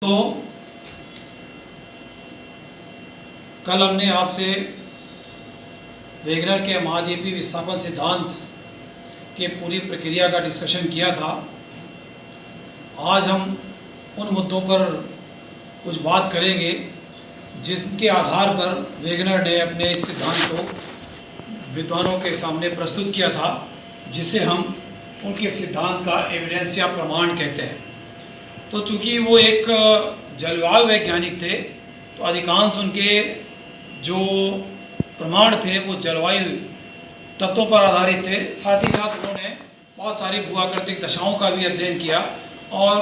तो कल हमने आपसे वेगनर के महाद्वीपीय विस्थापन सिद्धांत के पूरी प्रक्रिया का डिस्कशन किया था। आज हम उन मुद्दों पर कुछ बात करेंगे जिसके आधार पर वेगनर ने अपने इस सिद्धांत को विद्वानों के सामने प्रस्तुत किया था, जिसे हम उनके सिद्धांत का एविडेंस या प्रमाण कहते हैं। तो चूँकि वो एक जलवायु वैज्ञानिक थे, तो अधिकांश उनके जो प्रमाण थे वो जलवायु तत्वों पर आधारित थे। साथ ही साथ उन्होंने बहुत सारी भूआकृतिक दशाओं का भी अध्ययन किया और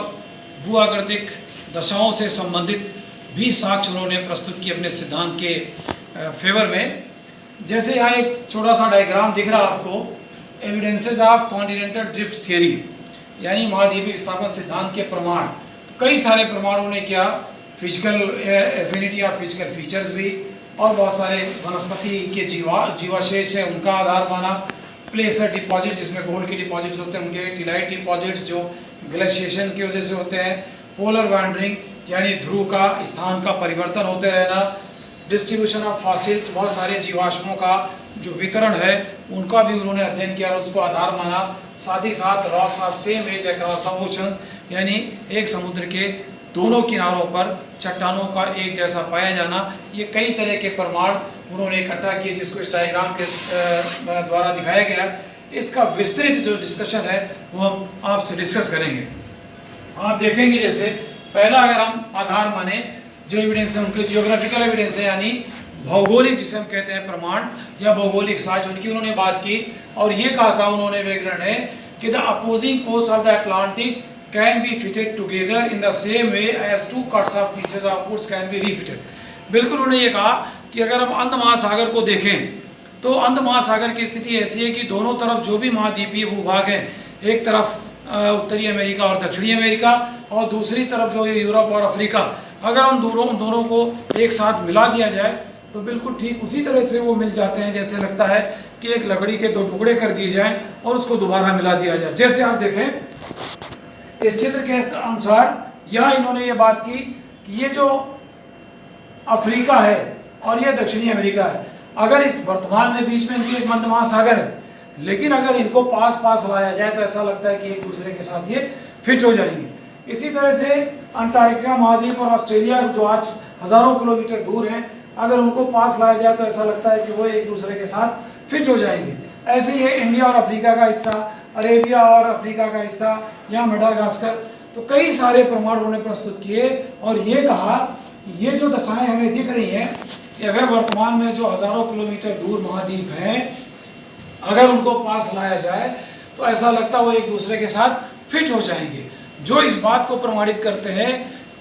भूआकृतिक दशाओं से संबंधित भी साक्ष्य उन्होंने प्रस्तुत किए अपने सिद्धांत के फेवर में। जैसे यहाँ एक छोटा सा डायग्राम दिख रहा है आपको, evidences of continental drift theory, यानी महाद्वीपीय विस्थापन सिद्धांत के प्रमाण। कई सारे प्रमाणों ने क्या, फिजिकल एफिनिटी और फिजिकल फीचर्स भी, और बहुत सारे वनस्पति के जीवाशेष है उनका आधार माना, प्लेसर डिपॉजिट जिसमें गोल्ड के डिपॉजिट्स होते हैं उनके, टिलाइट डिपॉजिट्स जो ग्लेशिएशन की वजह से होते हैं, पोलर वैंडरिंग यानी ध्रुव का स्थान का परिवर्तन होते रहना, डिस्ट्रीब्यूशन ऑफ फॉसिल्स, बहुत सारे जीवाश्मों का जो वितरण है उनका भी उन्होंने अध्ययन किया और उसको आधार माना। साथ ही साथ rocks of same age across the ocean, यानी एक समुद्र के दोनों किनारों पर चट्टानों का एक जैसा पाया जाना, ये कई तरह के प्रमाण उन्होंने इकट्ठा किए जिसको इस डायग्राम के द्वारा दिखाया गया। इसका विस्तृत जो डिस्कशन है वो हम आपसे डिस्कस करेंगे। आप देखेंगे जैसे पहला अगर हम आधार माने जो एविडेंस है उनके जियोग्राफिकल एविडेंस है, यानी भौगोलिक जिसे हम कहते हैं प्रमाण या भौगोलिक साक्ष्य, उनकी उन्होंने बात की और ये कहा था उन्होंने वेगनर ने कि the opposing coast of the Atlantic can be fitted together in the same way as two cuts of pieces of woods can be refitted. बिल्कुल उन्होंने ये कहा कि अगर हम अंध महासागर को देखें तो अंध महासागर की स्थिति ऐसी है कि दोनों तरफ जो भी महाद्वीपीय भूभाग है, एक तरफ उत्तरी अमेरिका और दक्षिणी अमेरिका और दूसरी तरफ जो यूरोप और अफ्रीका, अगर उन दोनों को एक साथ मिला दिया जाए तो बिल्कुल ठीक उसी तरह से वो मिल जाते हैं जैसे लगता है कि एक लकड़ी के दो टुकड़े कर दिए जाएं और उसको दोबारा मिला दिया जाए। जैसे आप देखें इस चित्र के अनुसार यहाँ इन्होंने ये बात की कि ये जो अफ्रीका है और ये दक्षिणी अमेरिका है, अगर इस वर्तमान में बीच में इनकी एक मध्य महासागर है, लेकिन अगर इनको पास पास लाया जाए तो ऐसा लगता है कि एक दूसरे के साथ ये फिट हो जाएंगे। इसी तरह से अंटार्कटिका महाद्वीप और ऑस्ट्रेलिया जो आज हजारों किलोमीटर दूर हैं, अगर उनको पास लाया जाए तो ऐसा लगता है कि वो एक दूसरे के साथ फिट हो जाएंगे। ऐसे ही है इंडिया और अफ्रीका का हिस्सा, अरेबिया और अफ्रीका का हिस्सा, या मेडागास्कर। तो कई सारे प्रमाण उन्होंने प्रस्तुत किए और ये कहा ये जो दशाएं हमें दिख रही हैं कि अगर वर्तमान में जो हजारों किलोमीटर दूर महाद्वीप हैं, अगर उनको पास लाया जाए तो ऐसा लगता है वो एक दूसरे के साथ फिट हो जाएंगे, जो इस बात को प्रमाणित करते हैं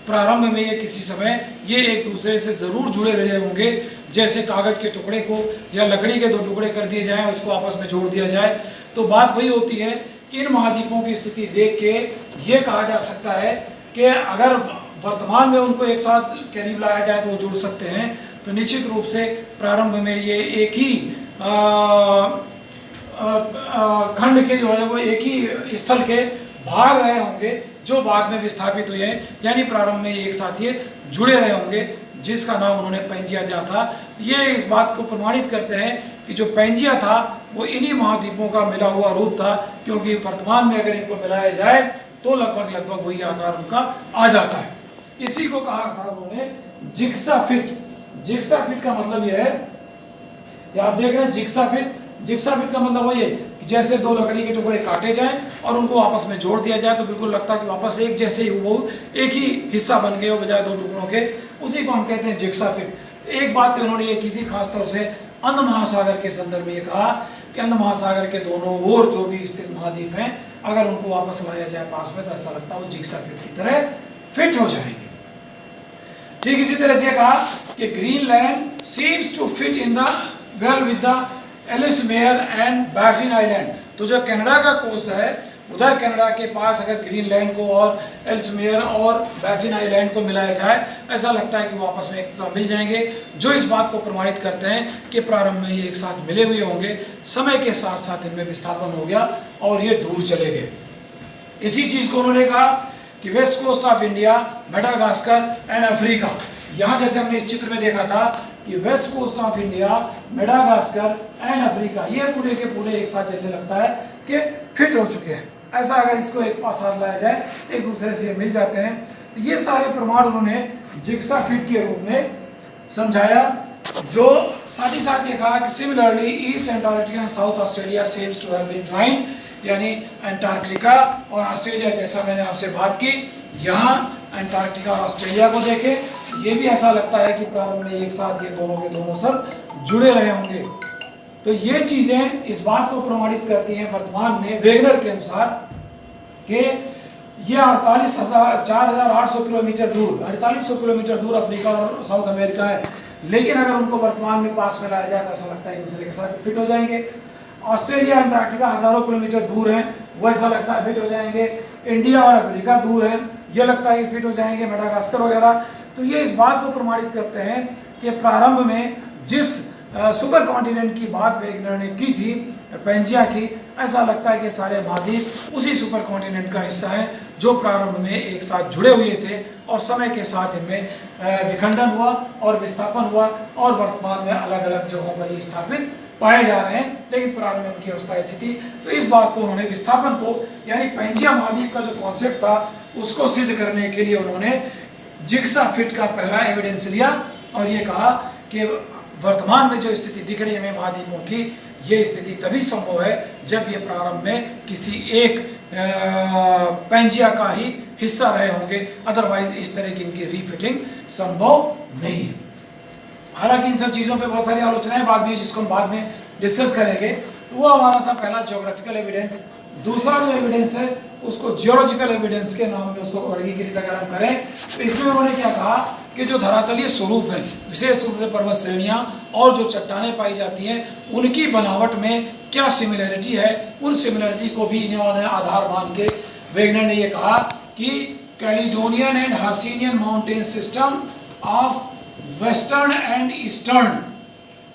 प्रारंभ में ये किसी समय ये एक दूसरे से जरूर जुड़े रहे होंगे, जैसे कागज के टुकड़े को या लकड़ी के दो टुकड़े कर दिए जाएं, उसको आपस में जोड़ दिया जाए। तो बात वही होती है कि इन महाद्वीपों की स्थिति देख के ये कहा जा सकता है कि अगर वर्तमान में उनको एक साथ करीब लाया जाए तो वो जुड़ सकते हैं। तो निश्चित रूप से प्रारंभ में ये एक ही खंड के जो है वो एक ही स्थल के भाग रहे होंगे जो बाद में विस्थापित हुए हैं, यानी प्रारंभ में एक साथ ये जुड़े रहे होंगे, जिसका नाम उन्होंने पैंजिया दिया था। ये इस बात को प्रमाणित करते हैं कि जो पैंजिया था वो इन्हीं महाद्वीपों का मिला हुआ रूप था, क्योंकि वर्तमान में अगर इनको मिलाया जाए तो लगभग वही आकार उनका आ जाता है। इसी को कहा था उन्होंने जिग्सा फिट। जिग्सा फिट का मतलब यह है, आप देख रहे हैं जिग्सा फिट का मतलब वही है कि जैसे दो लकड़ी के टुकड़े काटे जाएं और उनको आपस में जोड़ दिया जाए तो बिल्कुल लगता है कि वापस एक जैसे ही वो एक ही हिस्सा बन गए हो बजाय दो टुकड़ों के, उसी को हम कहते हैं जिग्सा फिट। एक बात तो उन्होंने ये की थी खासतौर से अंध महासागर के संदर्भ में, ये कहा कि अंध महासागर के दोनों ओर जो भी स्थित महाद्वीप हैं, अगर उनको वापस लाया जाए पास में तो ऐसा लगता है वो जिग्सा फिट की तरह फिट हो जाएंगे। ठीक इसी तरह से कहा कि Greenland seems to fit in the well with the Ellesmere and Baffin island. तो जो कनाडा का कोस्ट है उधर कनाडा के पास अगर ग्रीनलैंड को और एल्समेयर और बैफिन आइलैंड को मिलाया जाए, ऐसा लगता है कि वो आपस में एक साथ मिल जाएंगे, जो इस बात को प्रमाणित करते हैं कि प्रारंभ में ये एक साथ मिले हुए होंगे, समय के साथ साथ इनमें विस्थापन हो गया और ये दूर चले गए। इसी चीज़ को उन्होंने कहा कि west coast of India, Madagascar and Africa, यहाँ जैसे हमने इस चित्र में देखा था कि west coast of India, Madagascar and Africa, ये पूरे के पूरे एक साथ जैसे लगता है कि फिट हो चुके हैं। ऐसा अगर इसको एक पास साथ लाया जाए, एक दूसरे से मिल जाते हैं। तो ये सारे प्रमाण उन्होंने जिग्सा फिट के रूप में समझाया, जो साथ ही साथ ये कहा कि similarly east Antarctica and south Australia seems to have been joined, यानी अंटार्कटिका और ऑस्ट्रेलिया, जैसा मैंने आपसे बात की, यहाँ अंटार्कटिका और ऑस्ट्रेलिया को देखें, ये भी ऐसा लगता है कि प्रारंभ में एक साथ ये दोनों के दोनों सब जुड़े रहे होंगे। तो ये चीजें इस बात को प्रमाणित करती हैं वर्तमान में वेगनर के अनुसार कि ये 4,800 किलोमीटर दूर, 4800 किलोमीटर दूर अफ्रीका और साउथ अमेरिका है, लेकिन अगर उनको वर्तमान में पास में लाया जाए तो ऐसा लगता है एक दूसरे के साथ फिट हो जाएंगे। ऑस्ट्रेलिया अंटार्कटिका हजारों किलोमीटर दूर है, वो ऐसा लगता है फिट हो जाएंगे। इंडिया और अफ्रीका दूर है, ये लगता है फिट हो जाएंगे, मेडागास्कर वगैरह। तो ये इस बात को प्रमाणित करते हैं कि प्रारंभ में जिस सुपर कॉन्टिनेंट की बात वेगनर ने की थी, पेंजिया की, ऐसा लगता है कि सारे महाद्वीप उसी सुपर कॉन्टिनेंट का हिस्सा है जो प्रारंभ में एक साथ जुड़े हुए थे और समय के साथ इनमें विखंडन हुआ और विस्थापन हुआ और वर्तमान में अलग अलग जगहों पर ये स्थापित पाए जा रहे हैं, लेकिन प्रारंभ में उनकी अवस्था ऐसी थी। तो इस बात को उन्होंने विस्थापन को, यानी पेंजिया महाद्वीप का जो कॉन्सेप्ट था उसको सिद्ध करने के लिए उन्होंने जिग्सा फिट का पहला एविडेंस लिया और ये कहा कि वर्तमान में जो स्थिति दिख रही है महाद्वीपों की, ये स्थिति तभी संभव है जब ये प्रारंभ में किसी एक पेंजिया का ही हिस्सा रहे होंगे, अदरवाइज इस तरह की इनकी रीफिटिंग संभव नहीं है। हालांकि इन सब चीज़ों पे बहुत सारी आलोचनाएं बाद में, जिसको हम बाद में डिस्कस करेंगे। तो वो हमारा था पहला ज्योग्राफिकल एविडेंस। दूसरा जो एविडेंस है उसको जियोलॉजिकल एविडेंस के नाम में उसको वर्गीकृत अगर हम करें, तो इसमें उन्होंने क्या कहा कि जो धरातलीय स्वरूप है, विशेष रूप से पर्वत श्रेणियाँ और जो चट्टानें पाई जाती हैं, उनकी बनावट में क्या सिमिलरिटी है, उन सिमिलरिटी को भी इन्होंने आधार मान के वेगनर ने ये कहा कि Caledonian and Hercynian mountain system of western and eastern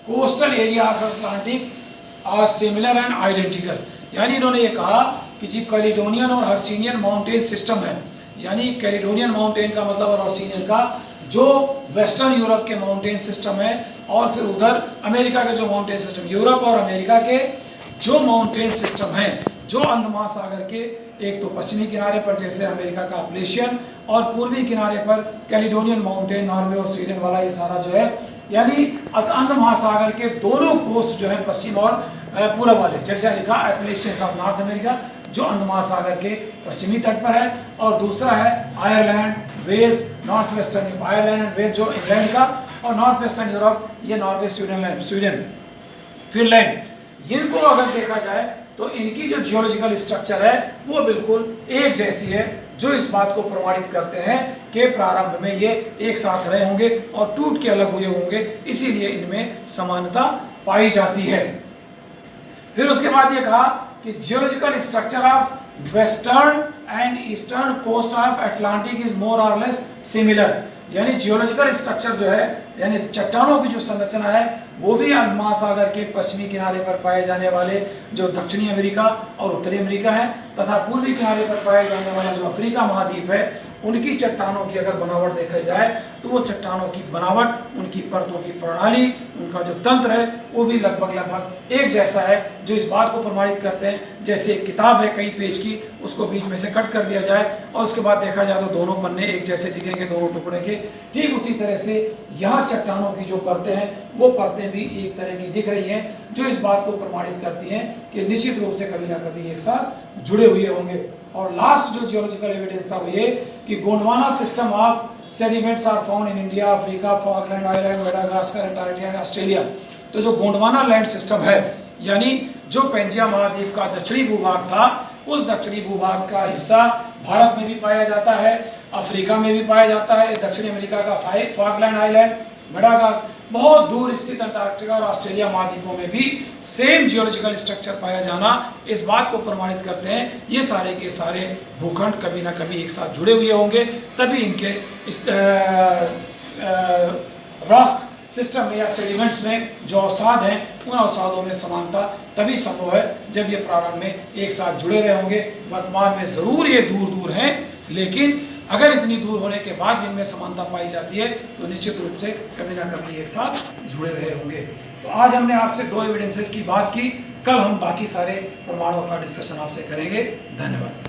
coastal area of Atlantic are similar and identical. यानी इन्होंने ये कहा कि जी कैलिडोनियन और हर्सिनियन माउंटेन सिस्टम है, यानी कैलिडोनियन माउंटेन का मतलब और हर्सिनियन का जो वेस्टर्न यूरोप के माउंटेन सिस्टम है, और फिर उधर अमेरिका के जो माउंटेन सिस्टम, यूरोप और अमेरिका के जो माउंटेन सिस्टम है, जो अंध महासागर के एक तो पश्चिमी किनारे पर जैसे अमेरिका का अपलेशियन और पूर्वी किनारे पर कैलिडोनियन माउंटेन, नॉर्वे और स्वीडन वाला ये सारा जो है, यानी अंध महासागर के दोनों कोस्ट जो है पश्चिम और पूर्व वाले, जैसे लिखा अपलेशियंस ऑफ नॉर्थ अमेरिका जो अंध महासागर के पश्चिमी तट पर है, और दूसरा है Ireland, Wales, north western Ireland and Wales जो इंग्लैंड का, और नॉर्थ वेस्टर्न यूरोप ये नॉर्वे, स्वीडन, फिनलैंड। इनको अगर देखा जाए तो इनकी जो जियोलॉजिकल स्ट्रक्चर है वो बिल्कुल एक जैसी है, जो इस बात को प्रमाणित करते हैं कि प्रारंभ में ये एक साथ रहे होंगे और टूट के अलग हुए होंगे, इसीलिए इनमें समानता पाई जाती है। फिर उसके बाद ये कहा कि geological structure of western and eastern coast of Atlantic is more or less similar, यानी जियोलॉजिकल स्ट्रक्चर जो है, यानी चट्टानों की जो संरचना है, वो भी महासागर के पश्चिमी किनारे पर पाए जाने वाले जो दक्षिणी अमेरिका और उत्तरी अमेरिका है, तथा पूर्वी किनारे पर पाए जाने वाला जो अफ्रीका महाद्वीप है, उनकी चट्टानों की अगर बनावट देखा जाए तो वो चट्टानों की बनावट, उनकी परतों की प्रणाली, उनका जो तंत्र है वो भी लगभग एक जैसा है, जो इस बात को प्रमाणित करते हैं जैसे एक किताब है कई पेज की, उसको बीच में से कट कर दिया जाए और उसके बाद देखा जाए तो दोनों पन्ने एक जैसे दिखेंगे दोनों टुकड़े के। ठीक उसी तरह से यहाँ चट्टानों की जो परतें हैं वो परतें भी एक तरह की दिख रही हैं, जो इस बात को प्रमाणित करती हैं कि निश्चित रूप से कभी ना कभी एक साथ जुड़े हुए होंगे। और लास्ट जो जियोलॉजिकल एविडेंस था वो ये कि Gondwana system of sediments are found in India, Africa, Falkland island, Madagascar, Antarctica and Australia. तो जो गोंडवाना लैंड सिस्टम है, यानी जो पेंजिया महाद्वीप का दक्षिणी भूभाग था, उस दक्षिणी भूभाग का हिस्सा भारत में भी पाया जाता है, अफ्रीका में भी पाया जाता है, दक्षिणी अमेरिका का फॉकलैंड आइलैंड, मेडागास्कर, बहुत दूर स्थित अंटार्कटिका और ऑस्ट्रेलिया महाद्वीपों में भी सेम जियोलॉजिकल स्ट्रक्चर पाया जाना इस बात को प्रमाणित करते हैं ये सारे के सारे भूखंड कभी ना कभी एक साथ जुड़े हुए होंगे, तभी इनके इस रॉक सिस्टम में या सेडिमेंट्स में जो अवसाद हैं उन अवसादों में समानता तभी संभव है जब ये प्रारंभ में एक साथ जुड़े रहे होंगे। वर्तमान में ज़रूर ये दूर दूर हैं, लेकिन अगर इतनी दूर होने के बाद भी इनमें समानता पाई जाती है तो निश्चित रूप से कभी ना कभी एक साथ जुड़े रहे होंगे। तो आज हमने आपसे 2 एविडेंसेस की बात की, कल हम बाकी सारे प्रमाणों का डिस्कशन आपसे करेंगे। धन्यवाद।